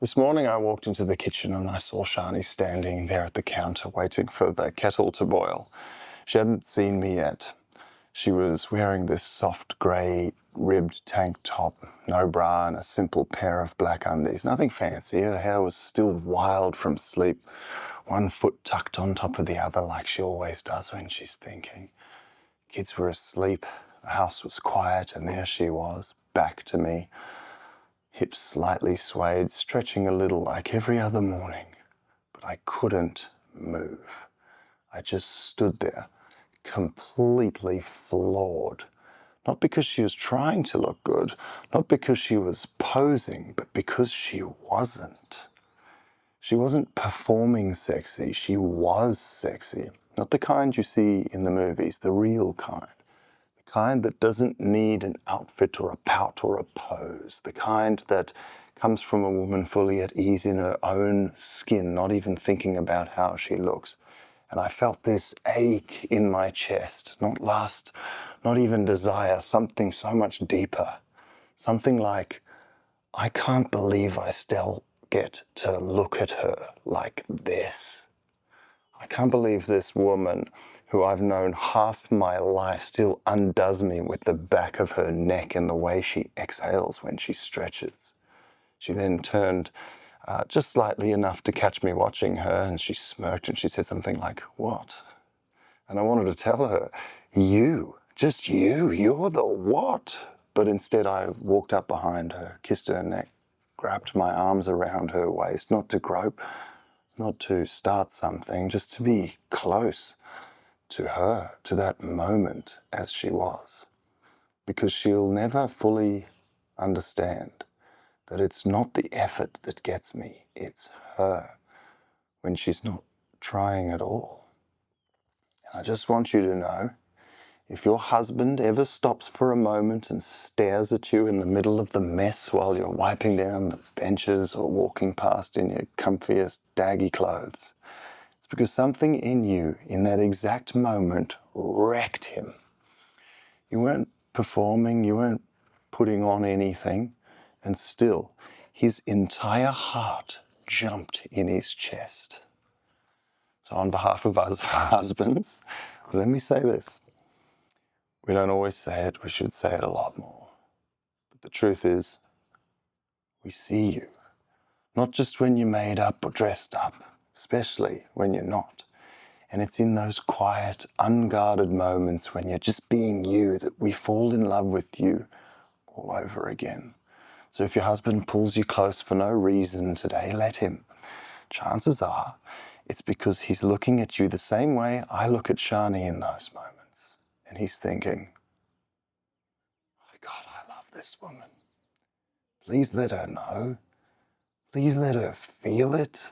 This morning I walked into the kitchen and I saw Shani standing there at the counter waiting for the kettle to boil. She hadn't seen me yet. She was wearing this soft grey ribbed tank top, no bra and a simple pair of black undies. Nothing fancy. Her hair was still wild from sleep, one foot tucked on top of the other like she always does when she's thinking. Kids were asleep, the house was quiet, and there she was, back to me. Hips slightly swayed, stretching a little like every other morning. But I couldn't move. I just stood there, completely floored. Not because she was trying to look good, not because she was posing, but because she wasn't. She wasn't performing sexy, she was sexy. Not the kind you see in the movies, the real kind. The kind that doesn't need an outfit or a pout or a pose. The kind that comes from a woman fully at ease in her own skin, not even thinking about how she looks. And I felt this ache in my chest, not lust, not even desire, something so much deeper. Something like, I can't believe I still get to look at her like this. I can't believe this woman, who I've known half my life, still undoes me with the back of her neck and the way she exhales when she stretches. She then turned just slightly enough to catch me watching her, and she smirked and she said something like, "What?" And I wanted to tell her, "You, just you, you're the what?" But instead I walked up behind her, kissed her neck, grabbed my arms around her waist, not to grope, not to start something, just to be close to her, to that moment as she was. Because she'll never fully understand that it's not the effort that gets me, it's her when she's not trying at all. And I just want you to know, if your husband ever stops for a moment and stares at you in the middle of the mess while you're wiping down the benches or walking past in your comfiest daggy clothes, it's because something in you in that exact moment wrecked him. You weren't performing, you weren't putting on anything, and still his entire heart jumped in his chest. So on behalf of us husbands, let me say this. We don't always say it, we should say it a lot more. But the truth is, we see you. Not just when you're made up or dressed up, especially when you're not. And it's in those quiet, unguarded moments when you're just being you that we fall in love with you all over again. So if your husband pulls you close for no reason today, let him. Chances are it's because he's looking at you the same way I look at Shani in those moments. And he's thinking, "My God, I love this woman. Please let her know. Please let her feel it."